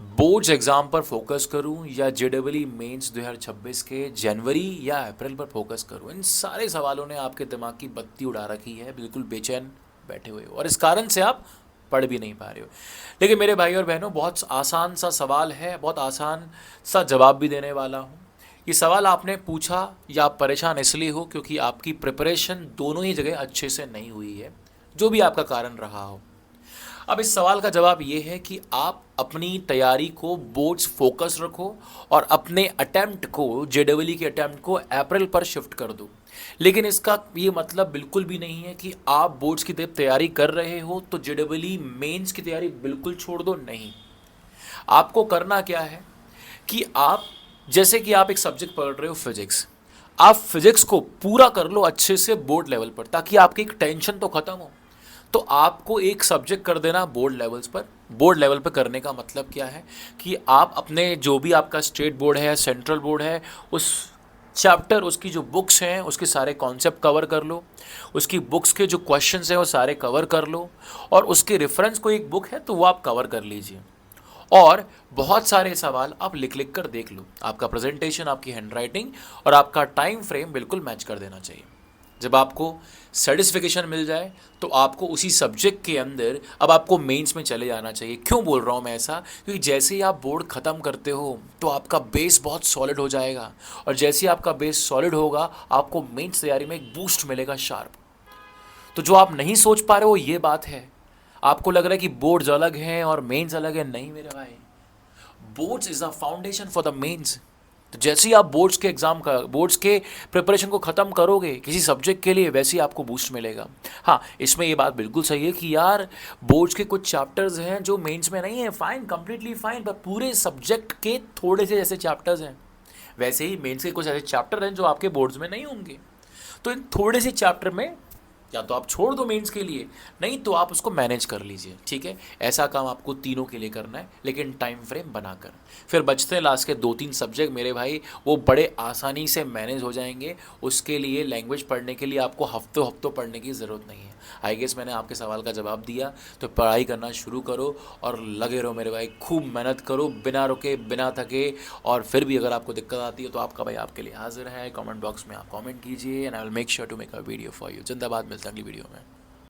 Boards exam पर focus करूं या जेडब्ल्यू मेंस 2026 के जनवरी या अप्रैल पर फोकस करूं? इन सारे सवालों ने आपके दिमाग की बत्ती उड़ा रखी है, बिल्कुल बेचैन बैठे हुए हो और इस कारण से आप पढ़ भी नहीं पा रहे हो। लेकिन मेरे भाई और बहनों, बहुत आसान सा सवाल है, बहुत आसान सा जवाब भी देने वाला हूँ। ये सवाल आपने पूछा या आप परेशान इसलिए हो क्योंकि आपकी प्रिपरेशन दोनों ही जगह अच्छे से नहीं हुई है, जो भी आपका कारण रहा हो। अब इस सवाल का जवाब ये है कि आप अपनी तैयारी को बोर्ड्स फोकस रखो और अपने अटेम्प्ट को, जेडब्ल्यू के अटेम्प्ट को अप्रैल पर शिफ्ट कर दो। लेकिन इसका ये मतलब बिल्कुल भी नहीं है कि आप बोर्ड्स की तैयारी कर रहे हो तो जेडब्ल्यू मेंस की तैयारी बिल्कुल छोड़ दो, नहीं। आपको करना क्या है कि आप, जैसे कि आप एक सब्जेक्ट पढ़ रहे हो फिजिक्स, आप फिजिक्स को पूरा कर लो अच्छे से बोर्ड लेवल पर, ताकि आपकी एक टेंशन तो खत्म हो। तो आपको एक सब्जेक्ट कर देना बोर्ड लेवल्स पर। बोर्ड लेवल पर करने का मतलब क्या है कि आप अपने जो भी आपका स्टेट बोर्ड है, सेंट्रल बोर्ड है, उस चैप्टर, उसकी जो बुक्स हैं उसके सारे कॉन्सेप्ट कवर कर लो, उसकी बुक्स के जो क्वेश्चंस हैं वो सारे कवर कर लो, और उसके रेफरेंस को एक बुक है तो वो आप कवर कर लीजिए। और बहुत सारे सवाल आप लिख लिख कर देख लो। आपका प्रेजेंटेशन, आपकी हैंडराइटिंग और आपका टाइम फ्रेम बिल्कुल मैच कर देना चाहिए। जब आपको सर्टिफिकेशन मिल जाए तो आपको उसी सब्जेक्ट के अंदर अब आपको मेंस में चले जाना चाहिए। क्यों बोल रहा हूँ मैं ऐसा? क्योंकि जैसे ही आप बोर्ड ख़त्म करते हो तो आपका बेस बहुत सॉलिड हो जाएगा, और जैसे ही आपका बेस सॉलिड होगा आपको मेंस तैयारी में एक बूस्ट मिलेगा, शार्प। तो जो आप नहीं सोच पा रहे हो ये बात है, आपको लग रहा है कि बोर्ड्स अलग हैं और मेंस अलग है। नहीं मेरे भाई, boards is the foundation for the mains. तो जैसे ही आप बोर्ड्स के एग्जाम का, बोर्ड्स के प्रिपरेशन को ख़त्म करोगे किसी सब्जेक्ट के लिए, वैसे ही आपको बूस्ट मिलेगा। हाँ, इसमें ये बात बिल्कुल सही है कि यार बोर्ड्स के कुछ चैप्टर्स हैं जो मेंस में नहीं है, फाइन, कंप्लीटली फाइन, पर पूरे सब्जेक्ट के थोड़े से ऐसे चैप्टर्स हैं। वैसे ही मेंस के कुछ ऐसे चैप्टर हैं जो आपके बोर्ड्स में नहीं होंगे। तो इन थोड़े से चैप्टर में या तो आप छोड़ दो मेंस के लिए, नहीं तो आप उसको मैनेज कर लीजिए, ठीक है। ऐसा काम आपको तीनों के लिए करना है, लेकिन टाइम फ्रेम बनाकर। फिर बचते हैं लास्ट के 2-3 सब्जेक्ट मेरे भाई, वो बड़े आसानी से मैनेज हो जाएंगे। उसके लिए लैंग्वेज पढ़ने के लिए आपको हफ्तों हफ्तों पढ़ने की ज़रूरत नहीं है। आई गेस मैंने आपके सवाल का जवाब दिया। तो पढ़ाई करना शुरू करो और लगे रहो मेरे भाई, खूब मेहनत करो बिना रुके, बिना थके। और फिर भी अगर आपको दिक्कत आती है तो आपका भाई आपके लिए हाजिर है। कमेंट बॉक्स में आप कमेंट कीजिए and I will make sure to make a video for you. जिंदाबाद, मिलता है अगली वीडियो में।